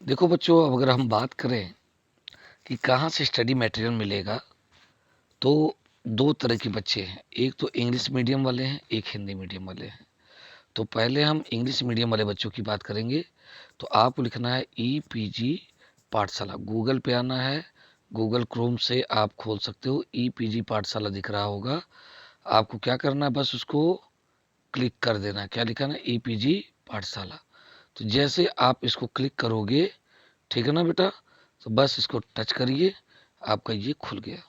देखो बच्चों, अब अगर हम बात करें कि कहाँ से स्टडी मटेरियल मिलेगा, तो दो तरह के बच्चे हैं। एक तो इंग्लिश मीडियम वाले हैं, एक हिंदी मीडियम वाले हैं। तो पहले हम इंग्लिश मीडियम वाले बच्चों की बात करेंगे। तो आपको लिखना है EPG पाठशाला। गूगल पे आना है, गूगल क्रोम से आप खोल सकते हो। EPG पाठशाला दिख रहा होगा, आपको क्या करना है, बस उसको क्लिक कर देना है। क्या लिखा है? EPG पाठशाला। तो जैसे आप इसको क्लिक करोगे, ठीक है ना बेटा, तो बस इसको टच करिए, आपका ये खुल गया।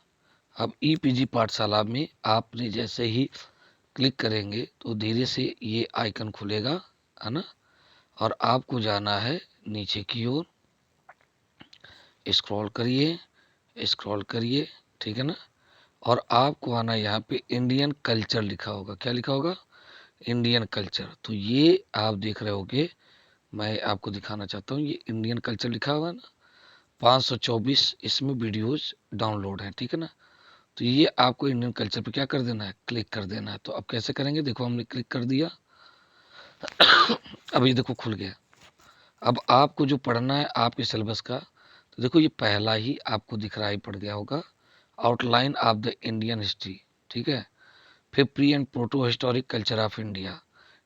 अब EPG पाठशाला में आपने जैसे ही क्लिक करेंगे तो धीरे से ये आइकन खुलेगा, है ना। और आपको जाना है नीचे की ओर, स्क्रॉल करिए, स्क्रॉल करिए, ठीक है ना। और आपको आना यहाँ पे इंडियन कल्चर लिखा होगा। क्या लिखा होगा? Indian culture. तो ये आप देख रहे होगे, मैं आपको दिखाना चाहता हूँ, ये इंडियन कल्चर लिखा हुआ है ना। 524 इसमें वीडियोज डाउनलोड हैं, ठीक है ना। तो ये आपको इंडियन कल्चर पे क्या कर देना है? क्लिक कर देना है। तो अब कैसे करेंगे? देखो, हमने क्लिक कर दिया, अब ये देखो खुल गया। अब आपको जो पढ़ना है आपके सिलेबस का, तो देखो ये पहला ही आपको दिख रहा ही पड़ गया होगा, outline of the Indian history, ठीक है। फिर pre and proto historic culture of India,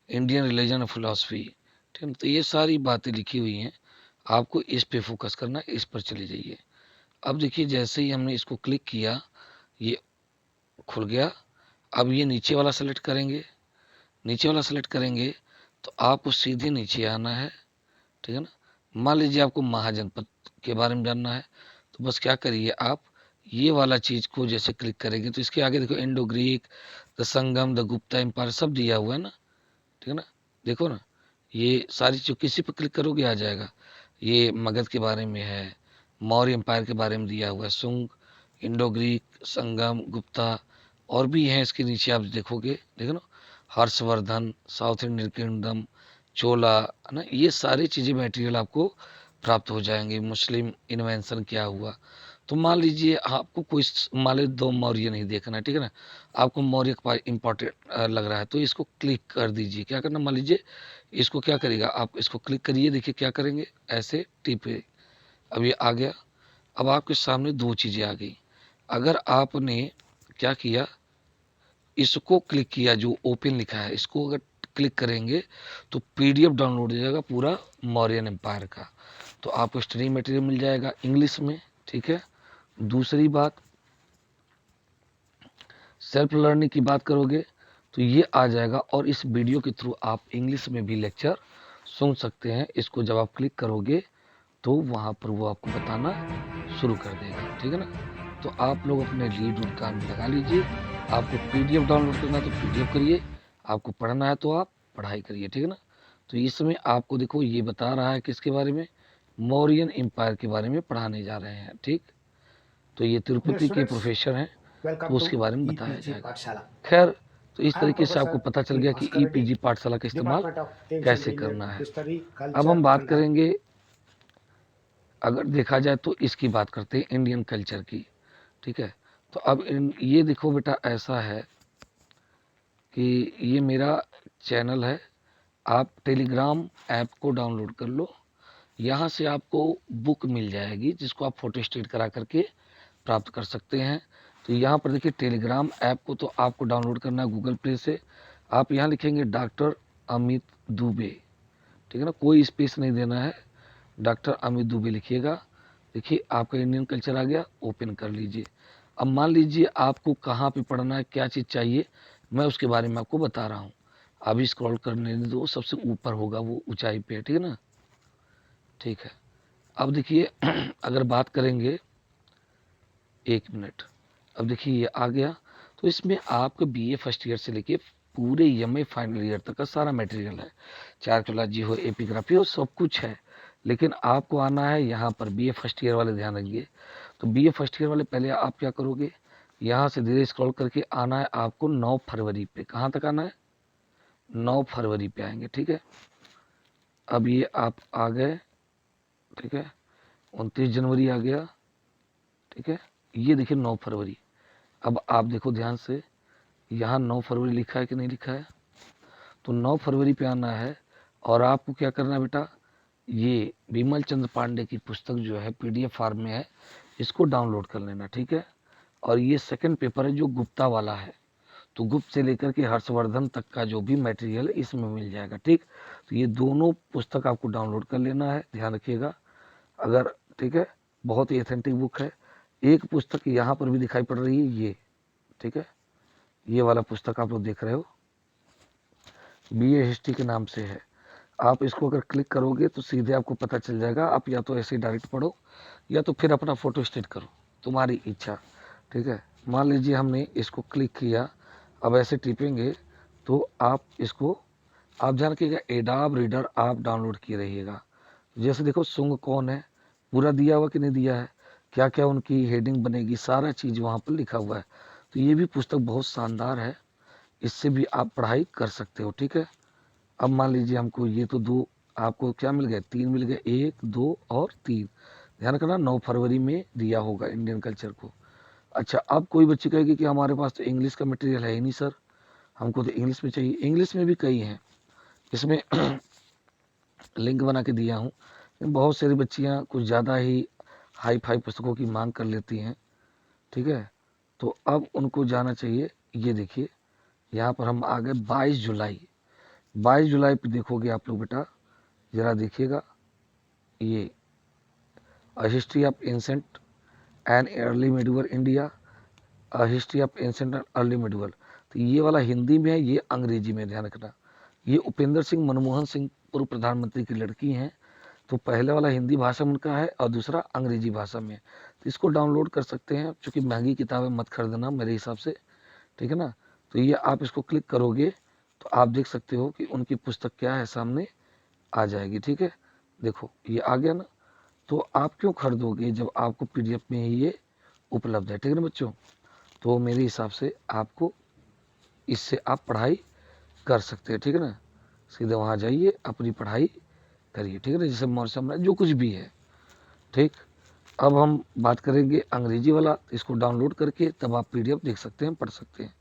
Indian religion और फिलोसफी, ठीक है। तो ये सारी बातें लिखी हुई हैं, आपको इस पे फोकस करना है, इस पर चले जाइए। अब देखिए, जैसे ही हमने इसको क्लिक किया, ये खुल गया। अब ये नीचे वाला सेलेक्ट करेंगे, नीचे वाला सेलेक्ट करेंगे तो आपको सीधे नीचे आना है, ठीक है ना। मान लीजिए आपको महाजनपद के बारे में जानना है, तो बस क्या करिए, आप ये वाला चीज को जैसे क्लिक करेंगे तो इसके आगे देखो Indo Greek, the Sangam, the Gupta empire सब दिया हुआ है ना, ठीक है ना। देखो ना, ये सारी चीज किसी पर क्लिक करोगे आ जाएगा। ये मगध के बारे में है, मौर्य एम्पायर के बारे में दिया हुआ है, सुंग, इंडो ग्रीक, संगम, गुप्ता, और भी हैं इसके नीचे आप देखोगे, देखो ना, हर्षवर्धन, साउथ इंडियन किंगडम, चोला, है ना। ये सारी चीज़ें मटेरियल आपको प्राप्त हो जाएंगे। मुस्लिम इन्वेंशन क्या हुआ, तो मान लीजिए आपको कोई, मान लीजिए दो मौर्य नहीं देखना है, ठीक है ना, आपको मौर्य का इंपॉर्टेंट लग रहा है तो इसको क्लिक कर दीजिए। क्या करना, मान लीजिए इसको क्या करेगा, आप इसको क्लिक करिए, देखिए क्या करेंगे, ऐसे टिपे, अब ये आ गया। अब आपके सामने दो चीज़ें आ गई। अगर आपने क्या किया, इसको क्लिक किया, जो ओपन लिखा है इसको अगर क्लिक करेंगे तो PDF डाउनलोड हो जाएगा पूरा मौर्यन एम्पायर का। तो आपको स्टडी मटेरियल मिल जाएगा इंग्लिश में, ठीक है। दूसरी बात, सेल्फ लर्निंग की बात करोगे तो ये आ जाएगा, और इस वीडियो के थ्रू आप इंग्लिश में भी लेक्चर सुन सकते हैं। इसको जब आप क्लिक करोगे तो वहाँ पर वो आपको बताना शुरू कर देगा, ठीक है ना। तो आप लोग अपने लीड उड काम में लगा लीजिए। आपको PDF डाउनलोड करना है तो PDF करिए, आपको पढ़ना है तो आप पढ़ाई करिए, ठीक है ना। तो इसमें आपको देखो ये बता रहा है किसके बारे में, मौर्यन एम्पायर के बारे में पढ़ाने जा रहे हैं, ठीक। तो ये Dear तिरुपति के students, प्रोफेसर हैं, तो welcome उसके to बारे में बताया EPG जाएगा। Pathshala. खैर, तो इस I am तरीके से आपको Professor पता चल P. गया कि Bhaskar Reddy, EPG पाठशाला का इस्तेमाल Department of Ancient कैसे Indian करना है। History, अब हम Culture बात and Art. करेंगे, अगर देखा जाए तो इसकी बात करते हैं इंडियन कल्चर की, ठीक है। तो अब ये देखो बेटा, ऐसा है कि ये मेरा चैनल है, आप टेलीग्राम ऐप को डाउनलोड कर लो। यहाँ से आपको बुक मिल जाएगी जिसको आप फोटो स्टेट करा करके प्राप्त कर सकते हैं। तो यहाँ पर देखिए टेलीग्राम ऐप को तो आपको डाउनलोड करना है गूगल प्ले से। आप यहाँ लिखेंगे डॉक्टर अमित दुबे, ठीक है ना, कोई स्पेस नहीं देना है, डॉक्टर अमित दुबे लिखिएगा। देखिए आपका इंडियन कल्चर आ गया, ओपन कर लीजिए। अब मान लीजिए आपको कहाँ पे पढ़ना है, क्या चीज़ चाहिए, मैं उसके बारे में आपको बता रहा हूँ। अभी स्क्रॉल करने दो, सबसे ऊपर होगा वो ऊंचाई पे, ठीक है ना। ठीक है, अब देखिए अगर बात करेंगे, एक मिनट, अब देखिए ये आ गया। तो इसमें आपको BA फर्स्ट ईयर से लेके पूरे MA फाइनल ईयर तक का सारा मटेरियल है, चार्कोलॉजी हो, एपिग्राफी हो, सब कुछ है। लेकिन आपको आना है यहाँ पर, BA फर्स्ट ईयर वाले ध्यान रखिए। तो BA फर्स्ट ईयर वाले पहले आप क्या करोगे, यहाँ से धीरे स्क्रॉल करके आना है आपको 9 फरवरी पे। कहाँ तक आना है? 9 फरवरी पे आएंगे, ठीक है। अब ये आप आ गए, ठीक है। 29 जनवरी आ गया, ठीक है। ये देखिए 9 फरवरी। अब आप देखो ध्यान से, यहाँ 9 फरवरी लिखा है कि नहीं लिखा है, तो 9 फरवरी पे आना है। और आपको क्या करना है बेटा, ये विमल चंद्र पांडे की पुस्तक जो है पीडीएफ फॉर्म में है, इसको डाउनलोड कर लेना, ठीक है। और ये सेकंड पेपर है जो गुप्ता वाला है, तो गुप्त से लेकर के हर्षवर्धन तक का जो भी मटेरियल है इसमें मिल जाएगा, ठीक। तो ये दोनों पुस्तक आपको डाउनलोड कर लेना है, ध्यान रखिएगा अगर, ठीक है। बहुत ही ऑथेंटिक बुक है। एक पुस्तक यहाँ पर भी दिखाई पड़ रही है ये, ठीक है, ये वाला पुस्तक आप लोग देख रहे हो, बीए हिस्ट्री के नाम से है। आप इसको अगर क्लिक करोगे तो सीधे आपको पता चल जाएगा, आप या तो ऐसे डायरेक्ट पढ़ो या तो फिर अपना फोटो स्टेट करो, तुम्हारी इच्छा, ठीक है। मान लीजिए हमने इसको क्लिक किया, अब ऐसे टिपेंगे तो आप इसको, आप जान के एडाब रीडर आप डाउनलोड किए रहिएगा। जैसे देखो सुंग कौन है पूरा दिया हुआ कि नहीं दिया है, क्या क्या उनकी हेडिंग बनेगी, सारा चीज़ वहाँ पर लिखा हुआ है। तो ये भी पुस्तक बहुत शानदार है, इससे भी आप पढ़ाई कर सकते हो, ठीक है। अब मान लीजिए हमको ये तो दो, आपको क्या मिल गए, 3 मिल गए, 1 2 और 3। ध्यान रखना 9 फरवरी में दिया होगा इंडियन कल्चर को। अच्छा, अब कोई बच्ची कहेगी कि हमारे पास तो इंग्लिश का मटेरियल है ही नहीं सर, हमको तो इंग्लिश में चाहिए। इंग्लिश में भी कई हैं, इसमें लिंक बना के दिया हूँ। बहुत सारी बच्चियाँ कुछ ज़्यादा ही हाई फाई पुस्तकों की मांग कर लेती हैं, ठीक है। तो अब उनको जाना चाहिए, ये देखिए यहाँ पर हम आ गए 22 जुलाई। 22 जुलाई पे देखोगे आप लोग बेटा, ज़रा देखिएगा, ये history of ancient and early medieval India, history of ancient and early medieval. तो ये वाला हिंदी में है, ये अंग्रेजी में, ध्यान रखना। ये उपेंद्र सिंह मनमोहन सिंह पूर्व प्रधानमंत्री की लड़की हैं, तो पहले वाला हिंदी भाषा में उनका है और दूसरा अंग्रेजी भाषा में है। तो इसको डाउनलोड कर सकते हैं, चूँकि महंगी किताबें मत खरीदना मेरे हिसाब से, ठीक है ना। तो ये आप इसको क्लिक करोगे तो आप देख सकते हो कि उनकी पुस्तक क्या है, सामने आ जाएगी, ठीक है। देखो ये आ गया ना, तो आप क्यों खरीदोगे जब आपको पीडीएफ में ही ये उपलब्ध है, ठीक है ना बच्चों। तो मेरे हिसाब से आपको इससे आप पढ़ाई कर सकते हैं, ठीक है ना। सीधे वहाँ जाइए, अपनी पढ़ाई करिए, ठीक है ना, जैसे मौसम जो कुछ भी है, ठीक। अब हम बात करेंगे अंग्रेजी वाला, इसको डाउनलोड करके तब आप पीडीएफ देख सकते हैं, पढ़ सकते हैं।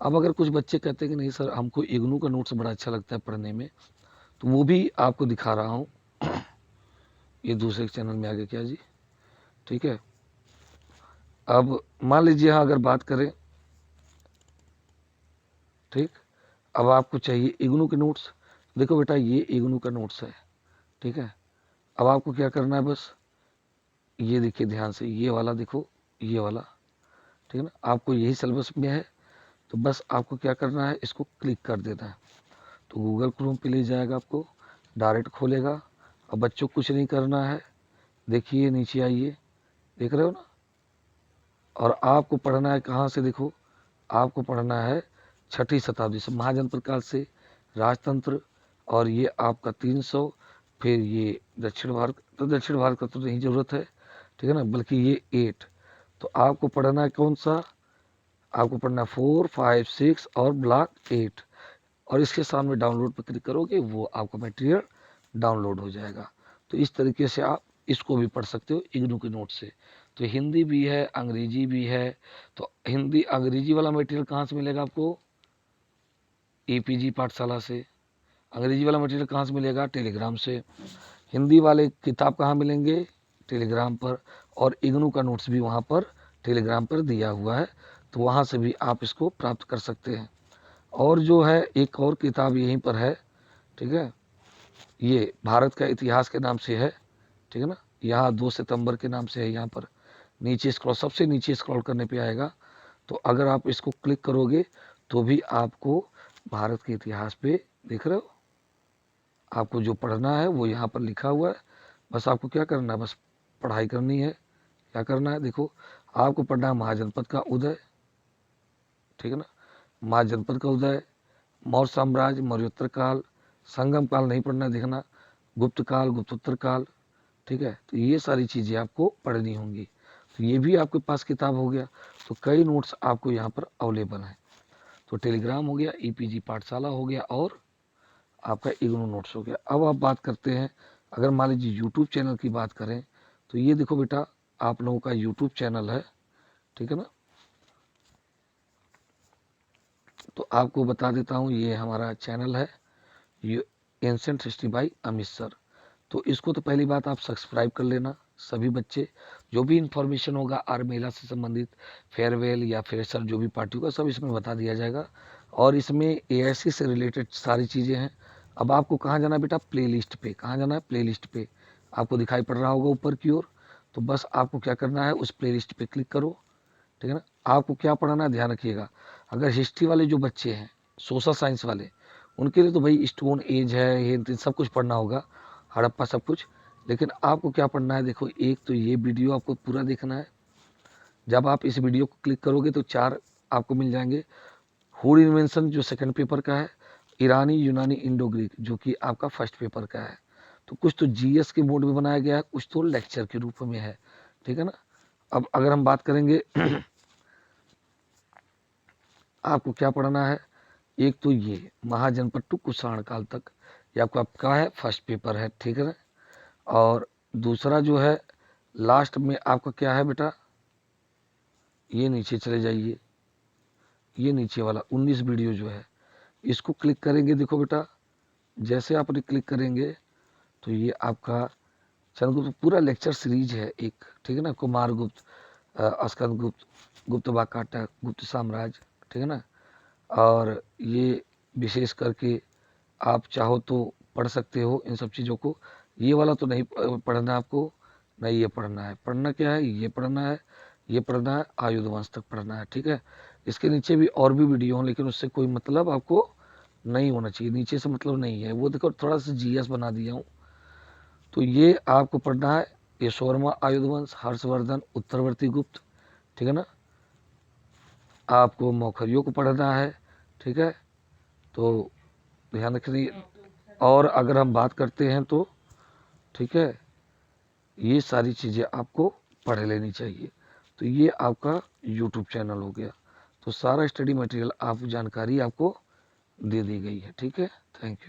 अब अगर कुछ बच्चे कहते हैं कि नहीं सर हमको इग्नू का नोट्स बड़ा अच्छा लगता है पढ़ने में, तो वो भी आपको दिखा रहा हूँ। ये दूसरे चैनल में आ गया क्या जी, ठीक है। अब मान लीजिए हाँ अगर बात करें, ठीक, अब आपको चाहिए इग्नू के नोट्स। देखो बेटा ये इग्नू का नोट्स है, ठीक है। अब आपको क्या करना है, बस ये देखिए ध्यान से, ये वाला देखो, ये वाला, ठीक है ना, आपको यही सिलेबस में है। तो बस आपको क्या करना है, इसको क्लिक कर देना है, तो गूगल क्रोम पे ले जाएगा, आपको डायरेक्ट खोलेगा। अब बच्चों कुछ नहीं करना है, देखिए नीचे आइए, देख रहे हो ना। और आपको पढ़ना है कहाँ से, देखो आपको पढ़ना है 6ठी शताब्दी से, महाजनपद काल से राजतंत्र, और ये आपका 300, फिर ये दक्षिण भारत, तो दक्षिण भारत का तो नहीं ज़रूरत है, ठीक है ना, बल्कि ये 8। तो आपको पढ़ना है कौन सा, आपको पढ़ना है 4 5 6 और ब्लॉक 8, और इसके सामने डाउनलोड पर क्लिक करोगे वो आपका मटेरियल डाउनलोड हो जाएगा। तो इस तरीके से आप इसको भी पढ़ सकते हो इग्नू के नोट से। तो हिंदी भी है, अंग्रेजी भी है। तो हिंदी अंग्रेजी वाला मटेरियल कहाँ से मिलेगा आपको, एपीजी पाठशाला से। अंग्रेजी वाला मटेरियल कहाँ से मिलेगा, टेलीग्राम से। हिंदी वाले किताब कहाँ मिलेंगे, टेलीग्राम पर। और इग्नू का नोट्स भी वहाँ पर टेलीग्राम पर दिया हुआ है, तो वहाँ से भी आप इसको प्राप्त कर सकते हैं। और जो है एक और किताब यहीं पर है, ठीक है, ये भारत का इतिहास के नाम से है, ठीक है ना। यहाँ 2 सितंबर के नाम से है, यहाँ पर नीचे स्क्रॉल, सबसे नीचे स्क्रॉल करने पे आएगा। तो अगर आप इसको क्लिक करोगे तो भी आपको भारत के इतिहास पे, देख रहे हो, आपको जो पढ़ना है वो यहाँ पर लिखा हुआ है। बस आपको क्या करना है, बस पढ़ाई करनी है। क्या करना है, देखो आपको पढ़ना है महाजनपद का उदय, ठीक है ना, महाजनपद का उदय, मौर्य साम्राज्य, मौर्योत्तर काल, संगम काल नहीं पढ़ना, देखना गुप्त काल, गुप्तोत्तर काल, ठीक है। तो ये सारी चीज़ें आपको पढ़नी होंगी। तो ये भी आपके पास किताब हो गया। तो कई नोट्स आपको यहाँ पर अवेलेबल हैं। तो टेलीग्राम हो गया, ईपीजी पाठशाला हो गया, और आपका इग्नू नोट्स हो गया। अब आप बात करते हैं, अगर मान लीजिए यूट्यूब चैनल की बात करें, तो ये देखो बेटा आप लोगों का यूट्यूब चैनल है, ठीक है ना। तो आपको बता देता हूँ, ये हमारा चैनल है, ये ancient history by Amit sir. तो इसको तो पहली बात आप सब्सक्राइब कर लेना। सभी बच्चे जो भी इंफॉर्मेशन होगा आर मेला से संबंधित, फेयरवेल या फ्रेशर जो भी पार्टी होगा सब इसमें बता दिया जाएगा। और इसमें एआईसी से रिलेटेड सारी चीज़ें हैं। अब आपको कहाँ जाना है बेटा, प्ले लिस्ट पे। कहाँ जाना है, प्ले लिस्ट पे। आपको दिखाई पड़ रहा होगा ऊपर की ओर। तो बस आपको क्या करना है, उस प्ले लिस्ट पे क्लिक करो, ठीक है ना। आपको क्या पढ़ाना है ध्यान रखिएगा। अगर हिस्ट्री वाले जो बच्चे हैं, सोशल साइंस वाले, उनके लिए तो भाई स्टोन एज है, ये सब कुछ पढ़ना होगा, हड़प्पा सब कुछ। लेकिन आपको क्या पढ़ना है, देखो एक तो ये वीडियो आपको पूरा देखना है। जब आप इस वीडियो को क्लिक करोगे तो 4 आपको मिल जाएंगे। हुड इन्वेंशन जो सेकंड पेपर का है, ईरानी यूनानी इंडो ग्रीक जो कि आपका फर्स्ट पेपर का है। तो कुछ तो जीएस के मोड में बनाया गया है, कुछ तो लेक्चर के रूप में है, ठीक है ना। अब अगर हम बात करेंगे आपको क्या पढ़ना है, एक तो ये महाजनपद टू कुषाण काल तक, ये आपका है फर्स्ट पेपर है, ठीक है ना। और दूसरा जो है लास्ट में आपका क्या है बेटा, ये नीचे चले जाइए, ये नीचे वाला 19 वीडियो जो है इसको क्लिक करेंगे। देखो बेटा जैसे आप क्लिक करेंगे तो ये आपका चंद्रगुप्त पूरा लेक्चर सीरीज है एक, ठीक है ना। कुमार गुप्त, स्कंद गुप्त, गुप्त वाकाटक, गुप्त साम्राज्य, ठीक है ना। और ये विशेष करके आप चाहो तो पढ़ सकते हो इन सब चीज़ों को। ये वाला तो नहीं पढ़ना आपको, नहीं ये पढ़ना है। पढ़ना क्या है, ये पढ़ना है, ये पढ़ना है, आयुध वंश तक पढ़ना है, ठीक है। इसके नीचे भी और भी वीडियो हैं लेकिन उससे कोई मतलब आपको नहीं होना चाहिए, नीचे से मतलब नहीं है वो। देखो थोड़ा सा जीएस बना दिया हूँ। तो ये आपको पढ़ना है यशोवर्मा आयुध वंश, हर्षवर्धन, उत्तरवर्ती गुप्त, ठीक है ना। आपको मौखरियों को पढ़ना है, ठीक है। तो ध्यान रखिए। और अगर हम बात करते हैं तो ठीक है, ये सारी चीज़ें आपको पढ़ लेनी चाहिए। तो ये आपका यूट्यूब चैनल हो गया। तो सारा स्टडी मटेरियल आप जानकारी आपको दे दी गई है, ठीक है। Thank you.